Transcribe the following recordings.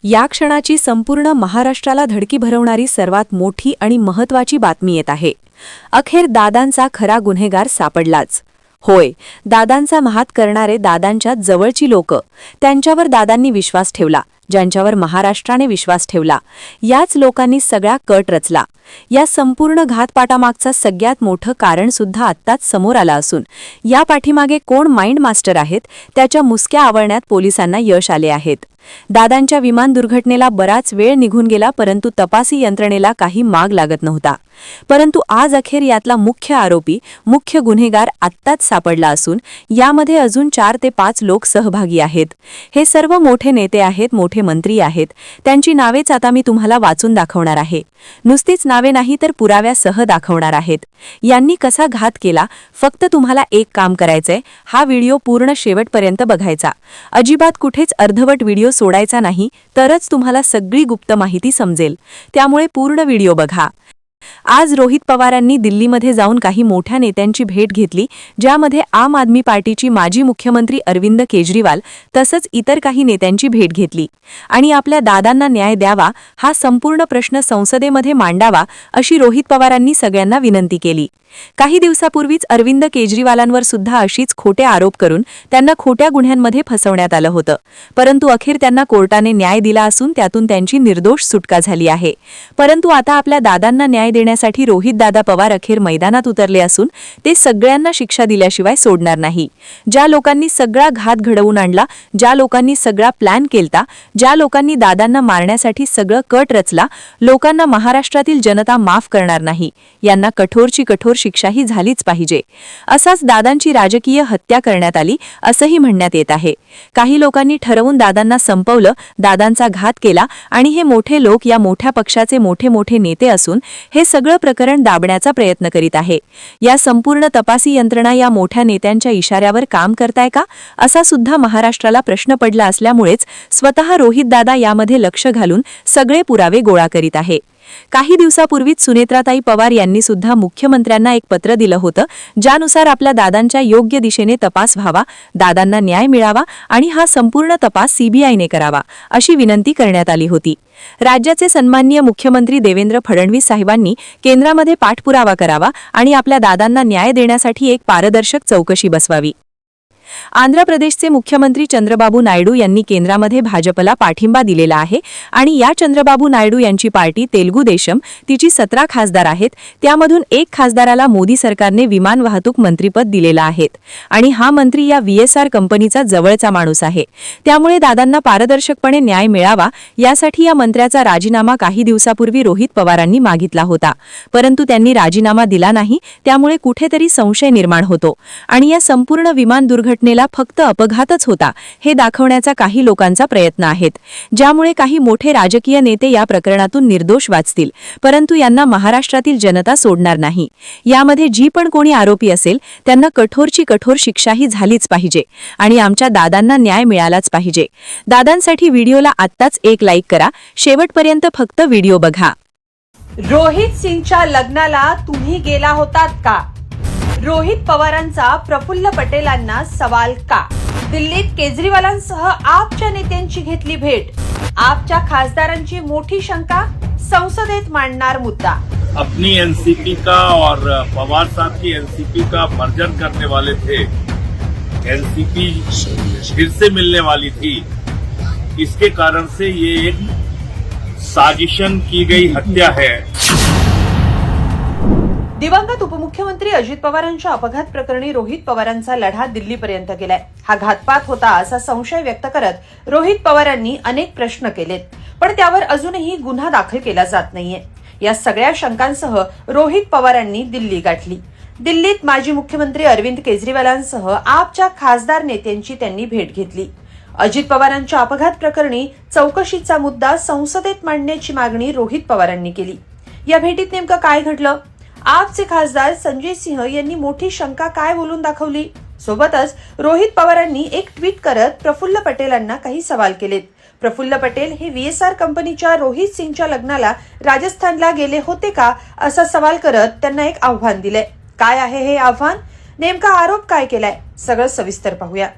या क्षणाची संपूर्ण महाराष्ट्राला धडकी भरवणारी सर्वात मोठी आणि महत्त्वाची बातमी येत आहे। अखेर दादांचा खरा गुन्हेगार सापडलाच। होय, दादांचा महात करणारे दादांच्या जवळची लोक, त्यांच्यावर दादांनी विश्वास ठेवला, ज्यांच्यावर महाराष्ट्राने विश्वास ठेवला, याच लोकांनी सगळा कट रचला। या संपूर्ण घातपाटामागचा सगळ्यात मोठं कारण सुद्धा आत्ताच समोर आलं असून या पाठीमागे कोण माइंड मास्टर आहेत त्याच्या मुसक्या आवळण्यात पोलिसांना यश आले आहेत। दादांच्या विमान दुर्घटनेला बराच वेळ निघून गेला, परंतु तपासी यंत्रणेला काही माग लागत नव्हता। परंतु आज अखेर यातला मुख्य आरोपी, मुख्य गुन्हेगार आत्ताच सापडला असून यामध्ये अजून 4 ते 5 लोक सहभागी आहेत। हे सर्व मोठे नेते आहेत, मोठे मंत्री आहेत। त्यांची नावेच आता मी तुम्हाला वाचून दाखवणार आहे। नुसतीच नावे नाही तर पुराव्यासह दाखवणार आहेत। यांनी कसा घात केला, फक्त तुम्हाला एक काम करायचंय, हा व्हिडिओ पूर्ण शेवटपर्यंत बघायचा। अजिबात कुठेच अर्धवट व्हिडिओ सोडायचा नाही, तरच तुम्हाला सगळी गुप्त माहिती समजेल। त्यामुळे पूर्ण व्हिडिओ बघा। आज रोहित पवारांनी दिल्लीमध्ये जाऊन काही मोठ्या नेत्यांची भेट घेतली, ज्यामध्ये आम आदमी पार्टीची माजी मुख्यमंत्री अरविंद केजरीवाल तसंच इतर काही नेत्यांची भेट घेतली आणि आपल्या दादांना न्याय द्यावा, हा संपूर्ण प्रश्न संसदेमध्ये मांडावा, अशी रोहित पवारांनी सगळ्यांना विनंती केली। काही दिवसापूर्वीच अरविंद केजरीवालांवर सुद्धा अशीच खोटे आरोप करून त्यांना खोट्या गुन्ह्यांमध्ये फसवण्यात आलं होतं, परंतु अखेर त्यांना कोर्टाने न्याय दिला असून त्यातून त्यांची निर्दोष सुटका झाली आहे। परंतु आता आपल्या दादांना न्याय देण्यासाठी रोहित दादा पवार अखेर मैदानात उतरले असून ते सगळ्यांना शिक्षा दिल्याशिवाय सोडणार नाही। ज्या लोकांनी सगळा घात घडवून आणला, ज्या लोकांनी सगळा प्लॅन केलता, ज्या लोकांनी दादांना मारण्यासाठी सगळं कट रचला, लोकांना महाराष्ट्रातील जनता माफ करणार नाही। यांना कठोरची कठोर शिक्षाही झालीच पाहिजे। असाच दादांची राजकीय हत्या करण्यात आली असंही म्हणण्यात येत आहे। काही लोकांनी ठरवून दादांना संपवलं, दादांचा घात केला आणि हे मोठे लोक या मोठ्या पक्षाचे मोठे मोठे नेते असून हे सगळं प्रकरण दाबण्याचा प्रयत्न करीत आहे। या संपूर्ण तपासी यंत्रणा या मोठ्या नेत्यांच्या इशाऱ्यावर काम करताय का, असा सुद्धा महाराष्ट्राला प्रश्न पडला असल्यामुळेच स्वतः रोहित दादा यामध्ये लक्ष घालून सगळे पुरावे गोळा करीत आहे। काही दिवसापूर्वीच सुनेत्राताई पवार यांनी सुद्धा मुख्यमंत्र्यांना एक पत्र दिलं होतं, ज्यानुसार आपल्या दादांच्या योग्य दिशेने तपास व्हावा, दादांना न्याय मिळावा आणि हा संपूर्ण तपास सीबीआयने करावा, अशी विनंती करण्यात आली होती। राज्याचे सन्माननीय मुख्यमंत्री देवेंद्र फडणवीस साहेबांनी केंद्रामध्ये पाठपुरावा करावा आणि आपल्या दादांना न्याय देण्यासाठी एक पारदर्शक चौकशी बसवावी। आंध्र प्रदेशचे मुख्यमंत्री चंद्रबाबू नायडू यांनी केंद्रामध्ये भाजपला पाठिंबा दिलेला आहे आणि या चंद्रबाबू नायडू यांची पार्टी तेलुगू देशम, तिची 17 खासदार आहेत, त्यामधून 1 खासदाराला मोदी सरकारने विमान वाहतूक मंत्रीपद दिलेलं आहे आणि हा मंत्री या VSR कंपनीचा जवळचा माणूस आहे। त्यामुळे दादांना पारदर्शकपणे न्याय मिळावा यासाठी या मंत्र्याचा राजीनामा काही दिवसापूर्वी रोहित पवारांनी मागितला होता, परंतु त्यांनी राजीनामा दिला नाही। त्यामुळे कुठेतरी संशय निर्माण होतो आणि या संपूर्ण विमान दुर्घटनेला फक्त अपघातच होता हे दाखवण्याचा काही लोकांचा प्रयत्न आहेत, ज्यामुळे काही मोठे राजकीय नेते या प्रकरणातून निर्दोष वाचतील, परंतु यांना महाराष्ट्रातील जनता सोडणार नाही। यामध्ये जी पण कोणी आरोपी असेल त्यांना कठोरची कठोर शिक्षाही झालीच पाहिजे आणि आमच्या दादांना न्याय मिळालाच पाहिजे। दादांसाठी व्हिडिओला आत्ताच एक लाईक करा, शेवटपर्यंत फक्त व्हिडिओ बघा। रोहित सिंगच्या लग्नाला तुम्ही गेला होतात का? रोहित पवारांचा प्रफुल्ल पटेलांना सवाल का? दिल्लीत केजरीवालांसह आपच्या नेत्यांची घेतली भेट, आपच्या खासदारांची मोठी शंका, संसदेत मांडणार मुद्दा। अपनी एनसीपी का और पवार साहब की एनसीपी का मर्जर करने वाले थे, एनसीपी फिर से मिलने वाली थी, इसके कारण से ये एक साजिशन की गई हत्या है। दिवंगत उपमुख्यमंत्री अजित पवारांच्या अपघात प्रकरणी रोहित पवारांचा लढा दिल्लीपर्यंत गेलाय। हा घातपात होता असा संशय व्यक्त करत रोहित पवारांनी अनेक प्रश्न केलेत, पण त्यावर अजूनही गुन्हा दाखल केला जात नाहीये। या सगळ्या शंकांसह रोहित पवारांनी दिल्ली गाठली। दिल्लीत माजी मुख्यमंत्री अरविंद केजरीवालांसह आपच्या खासदार नेत्यांची त्यांनी भेट घेतली। अजित पवारांच्या अपघात प्रकरणी चौकशीचा मुद्दा संसदेत मांडण्याची मागणी रोहित पवारांनी केली। या भेटीत नेमकं काय घडलं? आपचे खासदार संजय सिंह यांनी मोठी शंका काय बोलून दाखवली? सोबतच रोहित पवारांनी एक ट्विट करत प्रफुल्ल पटेलांना काही सवाल केलेत। प्रफुल्ल पटेल हे VSR कंपनीच्या रोहित सिंगच्या लग्नाला राजस्थानला गेले होते का, असा सवाल करत त्यांना एक आव्हान दिलंय। काय आहे हे आव्हान? नेमका आरोप काय केलाय? सगळं सविस्तर पाहूया।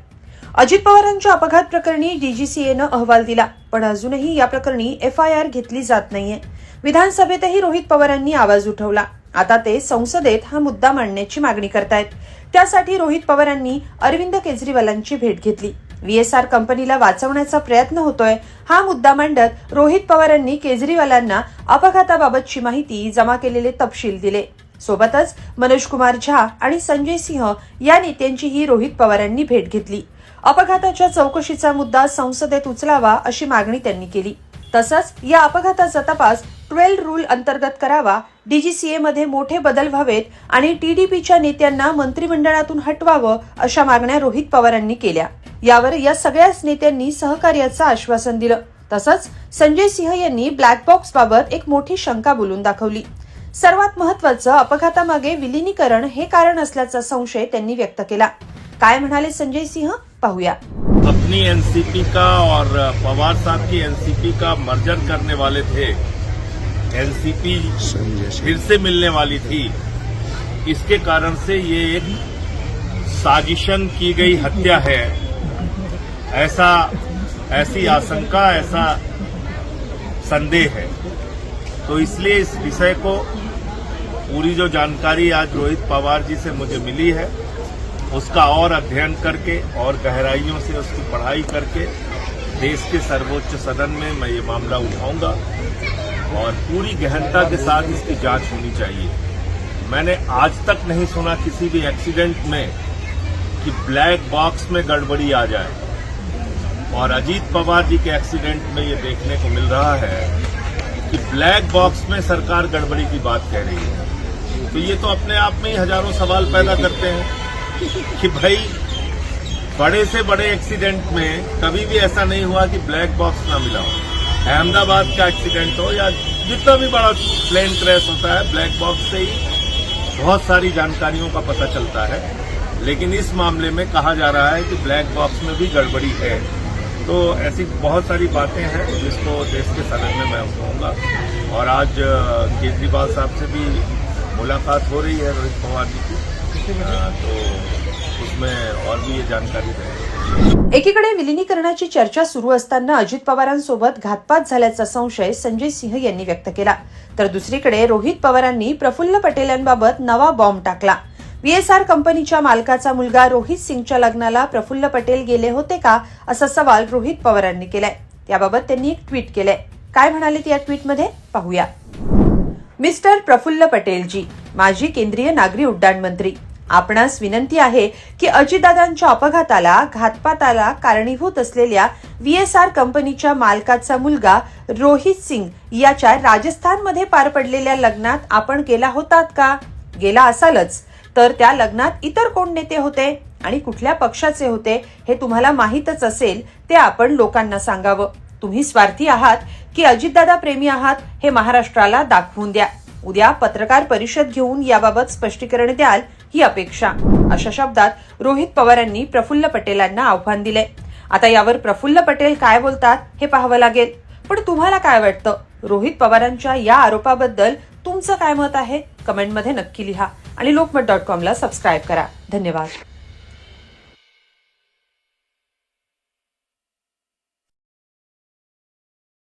अजित पवारांच्या अपघात प्रकरणी डीजीसीएनं अहवाल दिला, पण अजूनही या प्रकरणी एफआयआर घेतली जात नाहीये. विधानसभेतही रोहित पवारांनी आवाज उठवला. आता ते संसदेत हा मुद्दा मांडण्याची मागणी करतायत. त्यासाठी रोहित पवारांनी अरविंद केजरीवालांची भेट घेतली. व्हीएसआर कंपनीला वाचवण्याचा प्रयत्न होतोय हा मुद्दा मांडत रोहित पवारांनी केजरीवालांना अपघाताबाबतची माहिती, जमा केलेले तपशील दिले. सोबतच मनोज कुमार झा आणि संजय सिंह या नेत्यांचीही रोहित पवारांनी भेट घेतली. अपघाताच्या चौकशीचा मुद्दा संसदेत उचलावा अशी मागणी त्यांनी केली. तसंच या अपघाताचा तपास 12 रूल अंतर्गत करावा, डीजीसीए मध्ये मोठे बदल व्हावेत आणि टीडीपीच्या नेत्यांना मंत्रिमंडळातून हटवावं अशा मागण्या रोहित पवारांनी केल्या. यावर या सगळ्याच नेत्यांनी सहकार्याचं आश्वासन दिलं. तसंच संजय सिंह यांनी ब्लॅक बॉक्स बाबत एक मोठी शंका बोलून दाखवली. सर्वात महत्त्वाचं, अपघातामागे विलिनीकरण हे कारण असल्याचा संशय त्यांनी व्यक्त केला. काय म्हणाले संजय सिंह, पाहूया. अपनी एनसीपी का और पवार साहब की एनसीपी का मर्जर करने वाले थे. एनसीपी फिर से मिलने वाली थी. इसके कारण से ये एक साजिशन की गई हत्या है, ऐसी आशंका, ऐसा संदेह है. तो इसलिए इस विषय को पूरी जो जानकारी आज रोहित पवार जी से मुझे मिली है उसका और अध्ययन करके और गहराइयों से उसकी पढ़ाई करके देश के सर्वोच्च सदन में मैं ये मामला उठाऊंगा और पूरी गहनता के साथ इसकी जांच होनी चाहिए. मैंने आज तक नहीं सुना किसी भी एक्सीडेंट में कि ब्लैक बॉक्स में गड़बड़ी आ जाए, और अजीत पवार जी के एक्सीडेंट में ये देखने को मिल रहा है कि ब्लैक बॉक्स में सरकार गड़बड़ी की बात कह रही है. तो ये तो अपने आप में ही हजारों सवाल पैदा करते हैं कि भाई बड़े से बड़े एक्सीडेंट में कभी भी ऐसा नहीं हुआ कि ब्लैक बॉक्स ना मिला हो. अहमदाबाद का एक्सीडेंट हो या जितना भी बड़ा प्लेन क्रैश होता है, ब्लैक बॉक्स से ही बहुत सारी जानकारियों का पता चलता है. लेकिन इस मामले में कहा जा रहा है कि ब्लैक बॉक्स में भी गड़बड़ी है. तो ऐसी बहुत सारी बातें हैं जिसको देश के सदन में मैं उठाऊंगा. और आज केजरीवाल साहब से भी मुलाकात हो रही है रोहित पवार जी की, तो उसमें और भी ये जानकारी देंगे. एकीकडे विलिनीकरणाची चर्चा सुरू असताना अजित पवारांसोबत घातपात झाल्याचा संशय संजय सिंह यांनी व्यक्त केला. तर दुसरीकडे रोहित पवारांनी प्रफुल्ल पटेलांबाबत नवा बॉम्ब टाकला. व्हीएसआर कंपनीच्या मालकाचा मुलगा रोहित सिंगच्या लग्नाला प्रफुल्ल पटेल गेले होते का, असा सवाल रोहित पवारांनी केलाय. त्याबाबत त्यांनी एक ट्विट केलंय. काय म्हणाले या ट्विटमध्ये, पाहूया. मिस्टर प्रफुल्ल पटेलजी, माजी केंद्रीय नागरी उड्डाण मंत्री, आपणास विनंती आहे की अजितदादांच्या अपघाताला, घातपाताला कारणीभूत असलेल्या व्हीएसआर कंपनीच्या मालकाचा मुलगा रोहित सिंग याच्या राजस्थानमध्ये पार पडलेल्या लग्नात आपण गेला होतात का? गेला असालच तर त्या लग्नात इतर कोण नेते होते आणि कुठल्या पक्षाचे होते हे तुम्हाला माहीतच असेल. ते आपण लोकांना सांगावं. तुम्ही स्वार्थी आहात की अजितदादा प्रेमी आहात हे महाराष्ट्राला दाखवून द्या. उद्या पत्रकार परिषद घेऊन याबाबत स्पष्टीकरण द्याल ही अपेक्षा, अशा शब्दात रोहित पवारांनी प्रफुल्ल पटेलांना आव्हान दिले. आता यावर प्रफुल्ल पटेल काय बोलतात हे पाहावं लागेल. पण तुम्हाला काय वाटतं? रोहित पवारांच्या या आरोपाबद्दल तुमचं काय मत आहे? कमेंटमध्ये नक्की लिहा आणि लोकमत.com ला सबस्क्राईब करा. धन्यवाद.